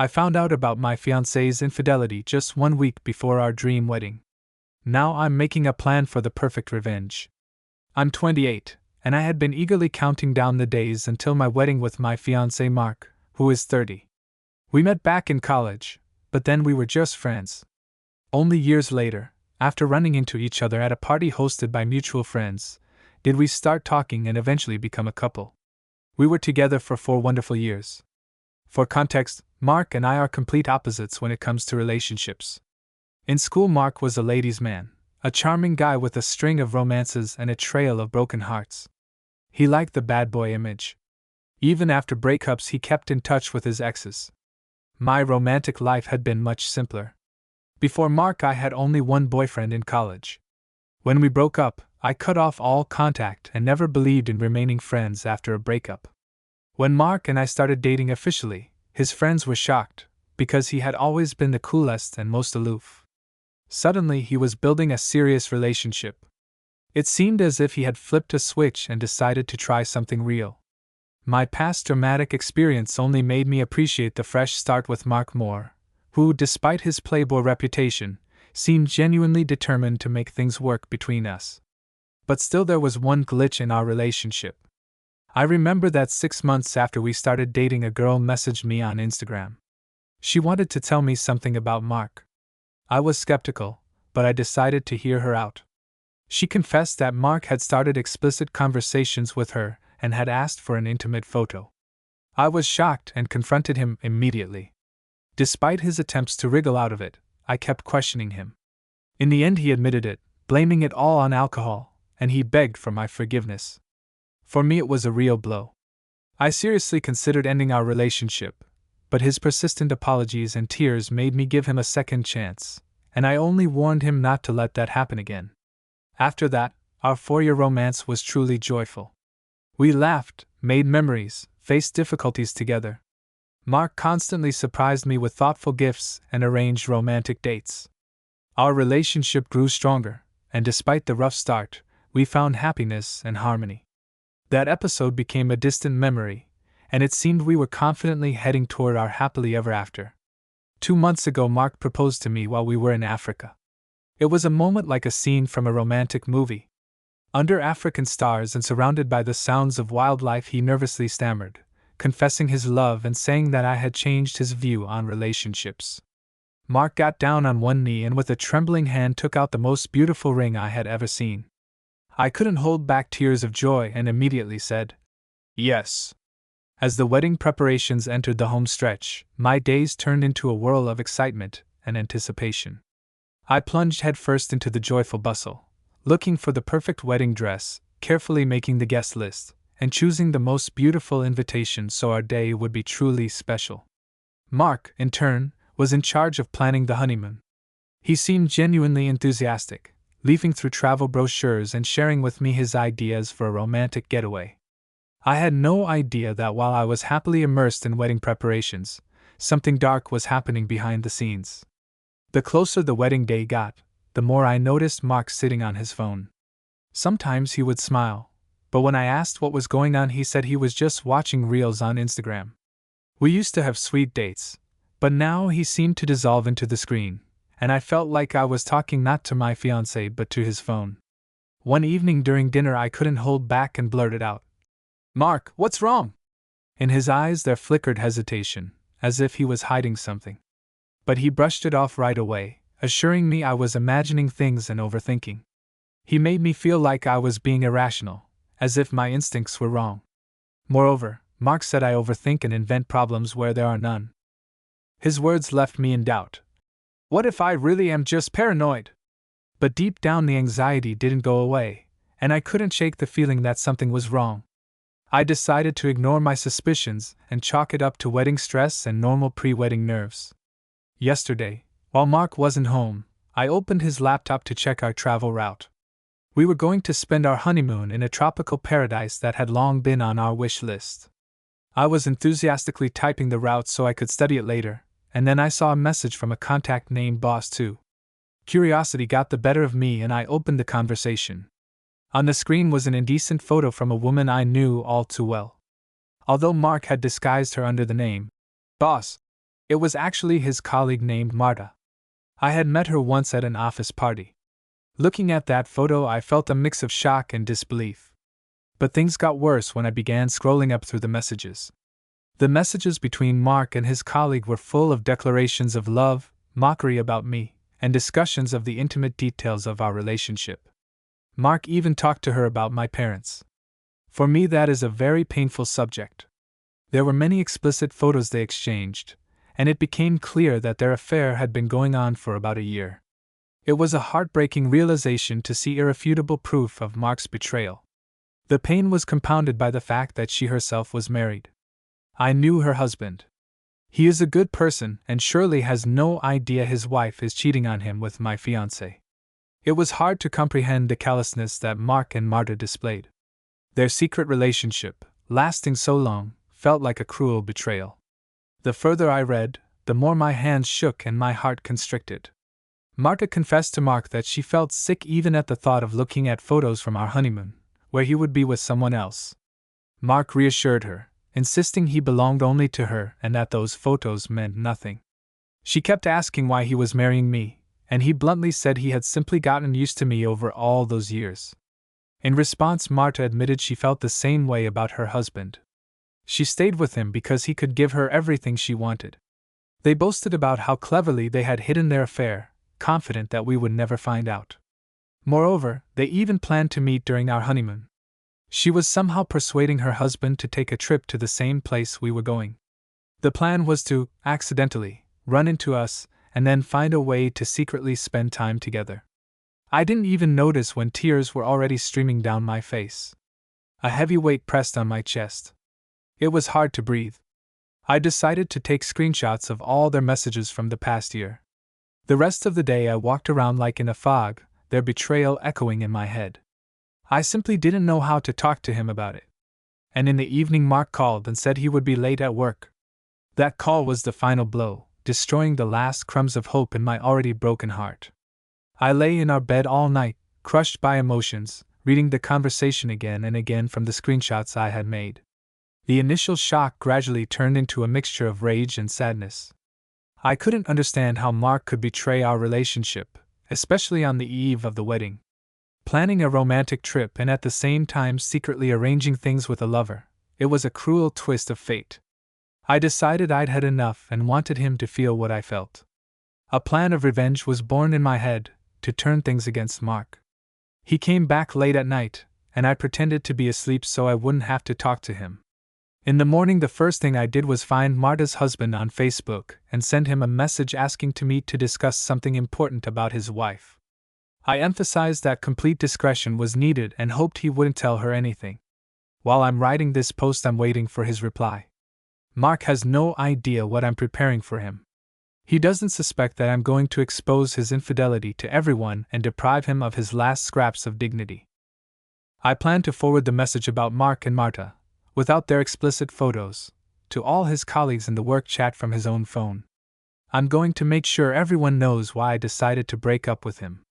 I found out about my fiancé's infidelity just 1 week before our dream wedding. Now I'm making a plan for the perfect revenge. I'm 28, and I had been eagerly counting down the days until my wedding with my fiancé Mark, who is 30. We met back in college, but then we were just friends. Only years later, after running into each other at a party hosted by mutual friends, did we start talking and eventually become a couple. We were together for 4 wonderful years. For context, Mark and I are complete opposites when it comes to relationships. In school, Mark was a ladies' man, a charming guy with a string of romances and a trail of broken hearts. He liked the bad boy image. Even after breakups, he kept in touch with his exes. My romantic life had been much simpler. Before Mark, I had only one boyfriend in college. When we broke up, I cut off all contact and never believed in remaining friends after a breakup. When Mark and I started dating officially, his friends were shocked, because he had always been the coolest and most aloof. Suddenly, he was building a serious relationship. It seemed as if he had flipped a switch and decided to try something real. My past dramatic experience only made me appreciate the fresh start with Mark more, who, despite his playboy reputation, seemed genuinely determined to make things work between us. But still, there was one glitch in our relationship. I remember that 6 months after we started dating, a girl messaged me on Instagram. She wanted to tell me something about Mark. I was skeptical, but I decided to hear her out. She confessed that Mark had started explicit conversations with her and had asked for an intimate photo. I was shocked and confronted him immediately. Despite his attempts to wriggle out of it, I kept questioning him. In the end, he admitted it, blaming it all on alcohol, and he begged for my forgiveness. For me, it was a real blow. I seriously considered ending our relationship, but his persistent apologies and tears made me give him a second chance, and I only warned him not to let that happen again. After that, our 4-year romance was truly joyful. We laughed, made memories, faced difficulties together. Mark constantly surprised me with thoughtful gifts and arranged romantic dates. Our relationship grew stronger, and despite the rough start, we found happiness and harmony. That episode became a distant memory, and it seemed we were confidently heading toward our happily ever after. 2 months ago, Mark proposed to me while we were in Africa. It was a moment like a scene from a romantic movie. Under African stars and surrounded by the sounds of wildlife, he nervously stammered, confessing his love and saying that I had changed his view on relationships. Mark got down on one knee and with a trembling hand took out the most beautiful ring I had ever seen. I couldn't hold back tears of joy and immediately said, "Yes." As the wedding preparations entered the home stretch, my days turned into a whirl of excitement and anticipation. I plunged headfirst into the joyful bustle, looking for the perfect wedding dress, carefully making the guest list, and choosing the most beautiful invitation so our day would be truly special. Mark, in turn, was in charge of planning the honeymoon. He seemed genuinely enthusiastic, leafing through travel brochures and sharing with me his ideas for a romantic getaway. I had no idea that while I was happily immersed in wedding preparations, something dark was happening behind the scenes. The closer the wedding day got, the more I noticed Mark sitting on his phone. Sometimes he would smile, but when I asked what was going on, he said he was just watching reels on Instagram. We used to have sweet dates, but now he seemed to dissolve into the screen, and I felt like I was talking not to my fiancé but to his phone. One evening during dinner, I couldn't hold back and blurted out, "Mark, what's wrong?" In his eyes there flickered hesitation, as if he was hiding something. But he brushed it off right away, assuring me I was imagining things and overthinking. He made me feel like I was being irrational, as if my instincts were wrong. Moreover, Mark said I overthink and invent problems where there are none. His words left me in doubt. What if I really am just paranoid? But deep down the anxiety didn't go away, and I couldn't shake the feeling that something was wrong. I decided to ignore my suspicions and chalk it up to wedding stress and normal pre-wedding nerves. Yesterday, while Mark wasn't home, I opened his laptop to check our travel route. We were going to spend our honeymoon in a tropical paradise that had long been on our wish list. I was enthusiastically typing the route so I could study it later, and then I saw a message from a contact named Boss2. Curiosity got the better of me and I opened the conversation. On the screen was an indecent photo from a woman I knew all too well. Although Mark had disguised her under the name Boss, It was actually his colleague named Marta. I had met her once at an office party. Looking at that photo, I felt a mix of shock and disbelief. But things got worse when I began scrolling up through the messages. The messages between Mark and his colleague were full of declarations of love, mockery about me, and discussions of the intimate details of our relationship. Mark even talked to her about my parents. For me, that is a very painful subject. There were many explicit photos they exchanged, and it became clear that their affair had been going on for about a year. It was a heartbreaking realization to see irrefutable proof of Mark's betrayal. The pain was compounded by the fact that she herself was married. I knew her husband. He is a good person and surely has no idea his wife is cheating on him with my fiancé. It was hard to comprehend the callousness that Mark and Marta displayed. Their secret relationship, lasting so long, felt like a cruel betrayal. The further I read, the more my hands shook and my heart constricted. Marta confessed to Mark that she felt sick even at the thought of looking at photos from our honeymoon, where he would be with someone else. Mark reassured her, insisting he belonged only to her and that those photos meant nothing. She kept asking why he was marrying me, and he bluntly said he had simply gotten used to me over all those years. In response, Marta admitted she felt the same way about her husband. She stayed with him because he could give her everything she wanted. They boasted about how cleverly they had hidden their affair, confident that we would never find out. Moreover, they even planned to meet during our honeymoon. She was somehow persuading her husband to take a trip to the same place we were going. The plan was to, accidentally, run into us, and then find a way to secretly spend time together. I didn't even notice when tears were already streaming down my face. A heavy weight pressed on my chest. It was hard to breathe. I decided to take screenshots of all their messages from the past year. The rest of the day I walked around like in a fog, their betrayal echoing in my head. I simply didn't know how to talk to him about it. And in the evening Mark called and said he would be late at work. That call was the final blow, destroying the last crumbs of hope in my already broken heart. I lay in our bed all night, crushed by emotions, reading the conversation again and again from the screenshots I had made. The initial shock gradually turned into a mixture of rage and sadness. I couldn't understand how Mark could betray our relationship, especially on the eve of the wedding. Planning a romantic trip and at the same time secretly arranging things with a lover, it was a cruel twist of fate. I decided I'd had enough and wanted him to feel what I felt. A plan of revenge was born in my head, to turn things against Mark. He came back late at night, and I pretended to be asleep so I wouldn't have to talk to him. In the morning, the first thing I did was find Marta's husband on Facebook and send him a message asking to meet to discuss something important about his wife. I emphasized that complete discretion was needed and hoped he wouldn't tell her anything. While I'm writing this post, I'm waiting for his reply. Mark has no idea what I'm preparing for him. He doesn't suspect that I'm going to expose his infidelity to everyone and deprive him of his last scraps of dignity. I plan to forward the message about Mark and Marta, without their explicit photos, to all his colleagues in the work chat from his own phone. I'm going to make sure everyone knows why I decided to break up with him.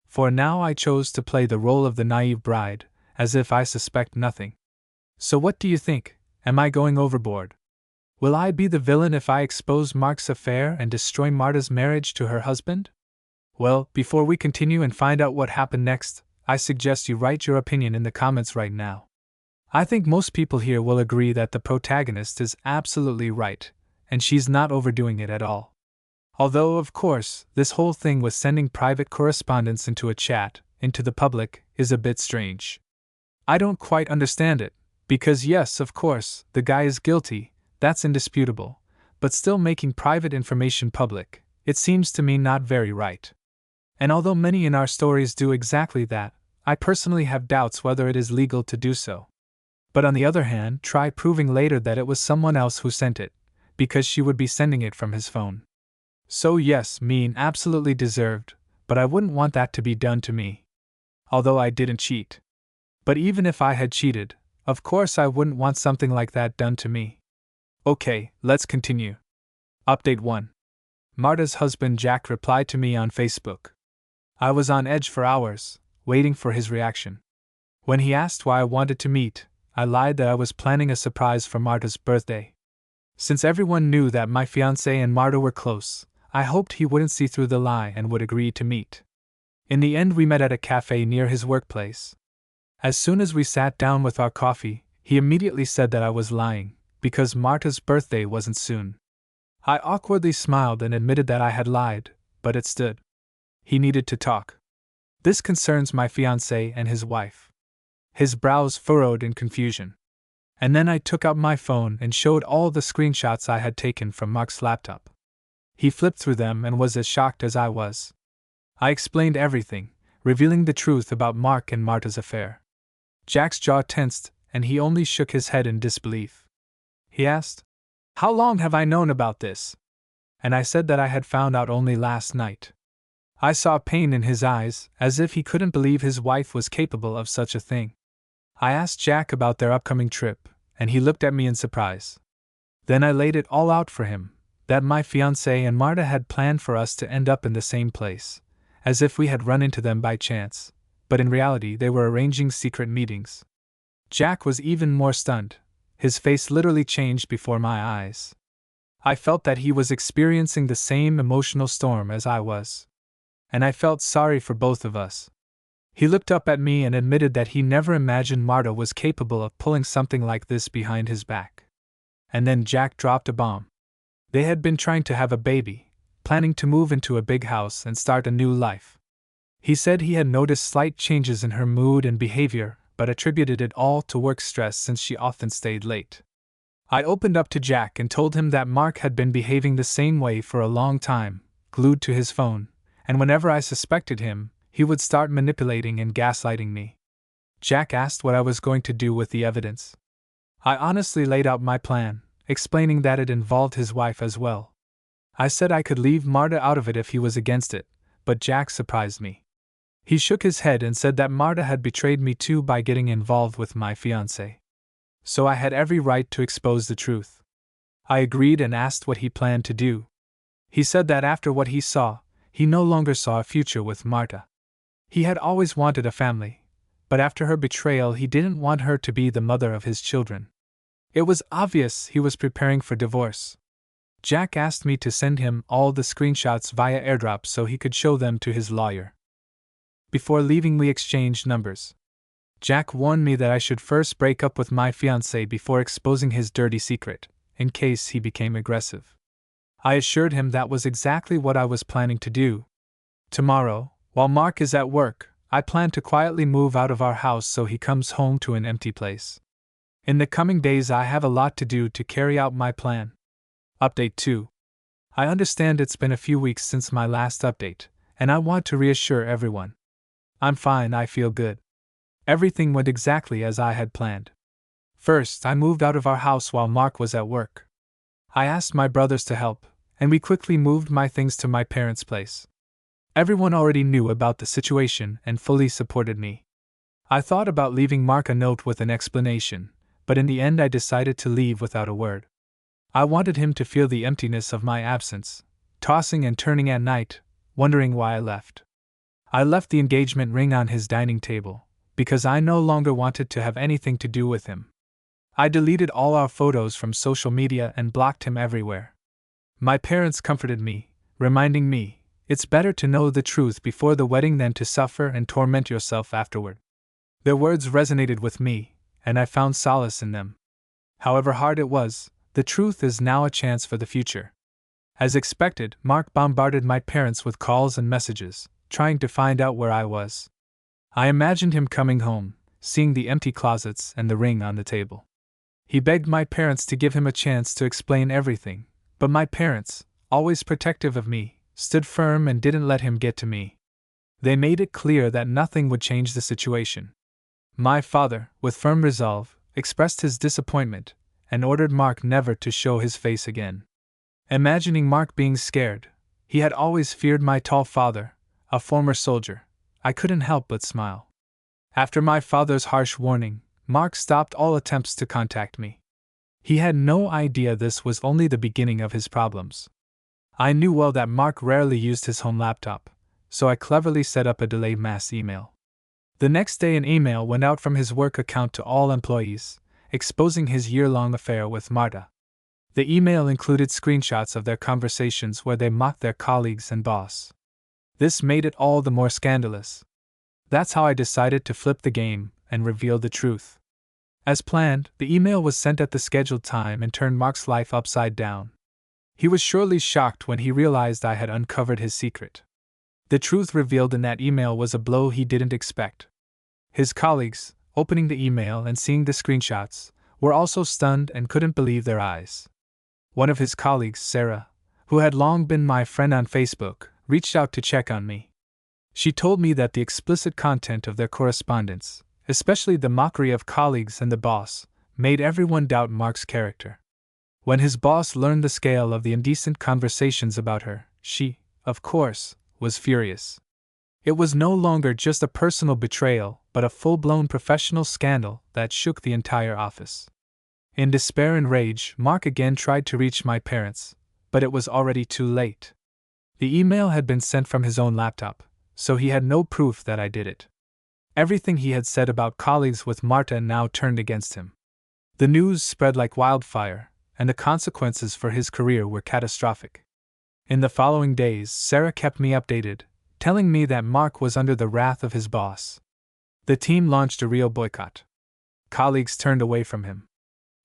For now I chose to play the role of the naive bride, as if I suspect nothing. So what do you think? Am I going overboard? Will I be the villain if I expose Mark's affair and destroy Marta's marriage to her husband? Well, before we continue and find out what happened next, I suggest you write your opinion in the comments right now. I think most people here will agree that the protagonist is absolutely right, and she's not overdoing it at all. Although, of course, this whole thing with sending private correspondence into a chat, into the public, is a bit strange. I don't quite understand it, because yes, of course, the guy is guilty, that's indisputable, but still making private information public, it seems to me not very right. And although many in our stories do exactly that, I personally have doubts whether it is legal to do so. But on the other hand, try proving later that it was someone else who sent it, because she would be sending it from his phone. So yes, mean absolutely deserved, but I wouldn't want that to be done to me. Although I didn't cheat. But even if I had cheated, of course I wouldn't want something like that done to me. Okay, let's continue. Update 1. Marta's husband Jack replied to me on Facebook. I was on edge for hours, waiting for his reaction. When he asked why I wanted to meet, I lied that I was planning a surprise for Marta's birthday. Since everyone knew that my fiancé and Marta were close, I hoped he wouldn't see through the lie and would agree to meet. In the end, we met at a cafe near his workplace. As soon as we sat down with our coffee, he immediately said that I was lying, because Marta's birthday wasn't soon. I awkwardly smiled and admitted that I had lied, but it stood. He needed to talk. This concerns my fiancé and his wife. His brows furrowed in confusion. And then I took out my phone and showed all the screenshots I had taken from Mark's laptop. He flipped through them and was as shocked as I was. I explained everything, revealing the truth about Mark and Marta's affair. Jack's jaw tensed, and he only shook his head in disbelief. He asked, "How long have I known about this?" And I said that I had found out only last night. I saw pain in his eyes, as if he couldn't believe his wife was capable of such a thing. I asked Jack about their upcoming trip, and he looked at me in surprise. Then I laid it all out for him, that my fiancé and Marta had planned for us to end up in the same place, as if we had run into them by chance, but in reality they were arranging secret meetings. Jack was even more stunned. His face literally changed before my eyes. I felt that he was experiencing the same emotional storm as I was. And I felt sorry for both of us. He looked up at me and admitted that he never imagined Marta was capable of pulling something like this behind his back. And then Jack dropped a bomb. They had been trying to have a baby, planning to move into a big house and start a new life. He said he had noticed slight changes in her mood and behavior, but attributed it all to work stress since she often stayed late. I opened up to Jack and told him that Mark had been behaving the same way for a long time, glued to his phone, and whenever I suspected him, he would start manipulating and gaslighting me. Jack asked what I was going to do with the evidence. I honestly laid out my plan, explaining that it involved his wife as well. I said I could leave Marta out of it if he was against it, but Jack surprised me. He shook his head and said that Marta had betrayed me too by getting involved with my fiancé. So I had every right to expose the truth. I agreed and asked what he planned to do. He said that after what he saw, he no longer saw a future with Marta. He had always wanted a family, but after her betrayal he didn't want her to be the mother of his children. It was obvious he was preparing for divorce. Jack asked me to send him all the screenshots via airdrop so he could show them to his lawyer. Before leaving, we exchanged numbers. Jack warned me that I should first break up with my fiancé before exposing his dirty secret, in case he became aggressive. I assured him that was exactly what I was planning to do. Tomorrow, while Mark is at work, I plan to quietly move out of our house so he comes home to an empty place. In the coming days I have a lot to do to carry out my plan. Update 2. I understand it's been a few weeks since my last update, and I want to reassure everyone. I'm fine, I feel good. Everything went exactly as I had planned. First, I moved out of our house while Mark was at work. I asked my brothers to help, and we quickly moved my things to my parents' place. Everyone already knew about the situation and fully supported me. I thought about leaving Mark a note with an explanation, but in the end I decided to leave without a word. I wanted him to feel the emptiness of my absence, tossing and turning at night, wondering why I left. I left the engagement ring on his dining table, because I no longer wanted to have anything to do with him. I deleted all our photos from social media and blocked him everywhere. My parents comforted me, reminding me, it's better to know the truth before the wedding than to suffer and torment yourself afterward. Their words resonated with me, and I found solace in them. However hard it was, the truth is now a chance for the future. As expected, Mark bombarded my parents with calls and messages, trying to find out where I was. I imagined him coming home, seeing the empty closets and the ring on the table. He begged my parents to give him a chance to explain everything, but my parents, always protective of me, stood firm and didn't let him get to me. They made it clear that nothing would change the situation. My father, with firm resolve, expressed his disappointment and ordered Mark never to show his face again. Imagining Mark being scared, he had always feared my tall father, a former soldier, I couldn't help but smile. After my father's harsh warning, Mark stopped all attempts to contact me. He had no idea this was only the beginning of his problems. I knew well that Mark rarely used his home laptop, so I cleverly set up a delayed mass email. The next day an email went out from his work account to all employees, exposing his year-long affair with Marta. The email included screenshots of their conversations where they mocked their colleagues and boss. This made it all the more scandalous. That's how I decided to flip the game and reveal the truth. As planned, the email was sent at the scheduled time and turned Mark's life upside down. He was surely shocked when he realized I had uncovered his secret. The truth revealed in that email was a blow he didn't expect. His colleagues, opening the email and seeing the screenshots, were also stunned and couldn't believe their eyes. One of his colleagues, Sarah, who had long been my friend on Facebook, reached out to check on me. She told me that the explicit content of their correspondence, especially the mockery of colleagues and the boss, made everyone doubt Mark's character. When his boss learned the scale of the indecent conversations about her, she, of course, was furious. It was no longer just a personal betrayal, but a full-blown professional scandal that shook the entire office. In despair and rage, Mark again tried to reach my parents, but it was already too late. The email had been sent from his own laptop, so he had no proof that I did it. Everything he had said about colleagues with Marta now turned against him. The news spread like wildfire, and the consequences for his career were catastrophic. In the following days, Sarah kept me updated, telling me that Mark was under the wrath of his boss. The team launched a real boycott. Colleagues turned away from him.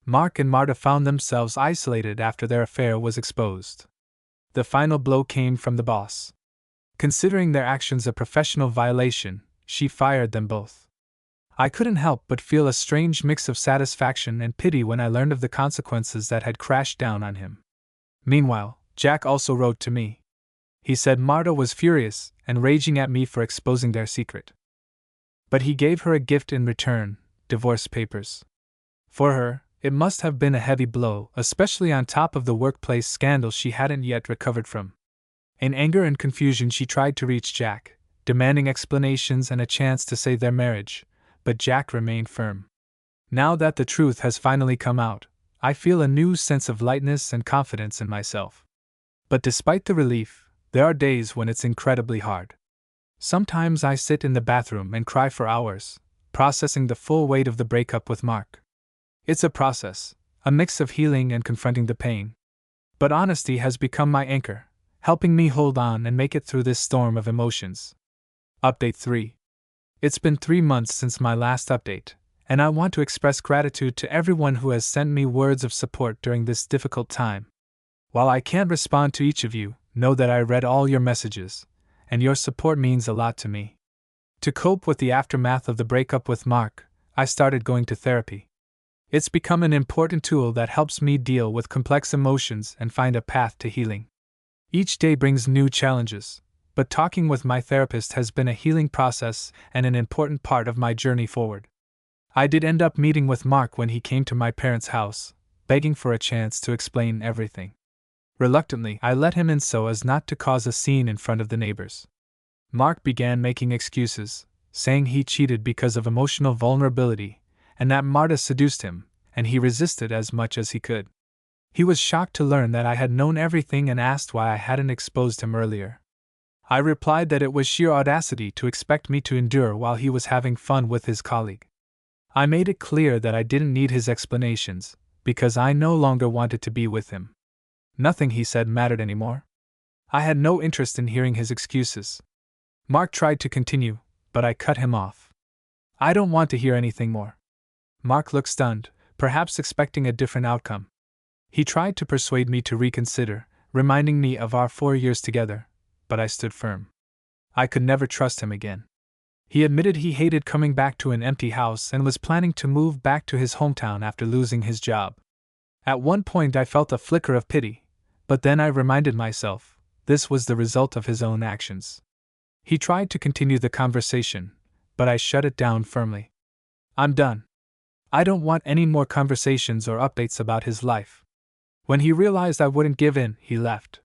Mark and Marta found themselves isolated after their affair was exposed. The final blow came from the boss. Considering their actions a professional violation, she fired them both. I couldn't help but feel a strange mix of satisfaction and pity when I learned of the consequences that had crashed down on him. Meanwhile, Jack also wrote to me. He said Marta was furious and raging at me for exposing their secret. But he gave her a gift in return: divorce papers. For her, it must have been a heavy blow, especially on top of the workplace scandal she hadn't yet recovered from. In anger and confusion, she tried to reach Jack, demanding explanations and a chance to save their marriage, but Jack remained firm. Now that the truth has finally come out, I feel a new sense of lightness and confidence in myself. But despite the relief, there are days when it's incredibly hard. Sometimes I sit in the bathroom and cry for hours, processing the full weight of the breakup with Mark. It's a process, a mix of healing and confronting the pain. But honesty has become my anchor, helping me hold on and make it through this storm of emotions. Update 3. It's been 3 months since my last update, and I want to express gratitude to everyone who has sent me words of support during this difficult time. While I can't respond to each of you, know that I read all your messages, and your support means a lot to me. To cope with the aftermath of the breakup with Mark, I started going to therapy. It's become an important tool that helps me deal with complex emotions and find a path to healing. Each day brings new challenges, but talking with my therapist has been a healing process and an important part of my journey forward. I did end up meeting with Mark when he came to my parents' house, begging for a chance to explain everything. Reluctantly, I let him in so as not to cause a scene in front of the neighbors. Mark began making excuses, saying he cheated because of emotional vulnerability, and that Marta seduced him, and he resisted as much as he could. He was shocked to learn that I had known everything and asked why I hadn't exposed him earlier. I replied that it was sheer audacity to expect me to endure while he was having fun with his colleague. I made it clear that I didn't need his explanations, because I no longer wanted to be with him. Nothing he said mattered anymore. I had no interest in hearing his excuses. Mark tried to continue, but I cut him off. I don't want to hear anything more. Mark looked stunned, perhaps expecting a different outcome. He tried to persuade me to reconsider, reminding me of our 4 years together, but I stood firm. I could never trust him again. He admitted he hated coming back to an empty house and was planning to move back to his hometown after losing his job. At one point I felt a flicker of pity, but then I reminded myself, this was the result of his own actions. He tried to continue the conversation, but I shut it down firmly. I'm done. I don't want any more conversations or updates about his life. When he realized I wouldn't give in, he left.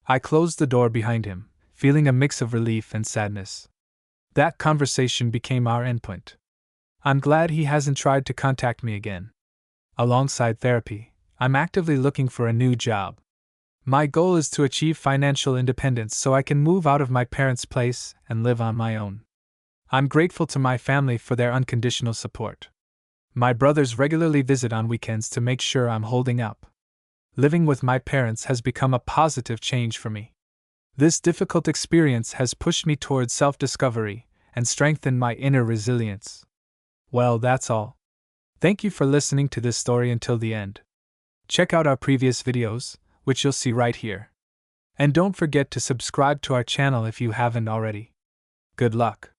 I closed the door behind him, feeling a mix of relief and sadness. That conversation became our endpoint. I'm glad he hasn't tried to contact me again. Alongside therapy, I'm actively looking for a new job. My goal is to achieve financial independence so I can move out of my parents' place and live on my own. I'm grateful to my family for their unconditional support. My brothers regularly visit on weekends to make sure I'm holding up. Living with my parents has become a positive change for me. This difficult experience has pushed me towards self-discovery and strengthened my inner resilience. Well, that's all. Thank you for listening to this story until the end. Check out our previous videos, which you'll see right here. And don't forget to subscribe to our channel if you haven't already. Good luck.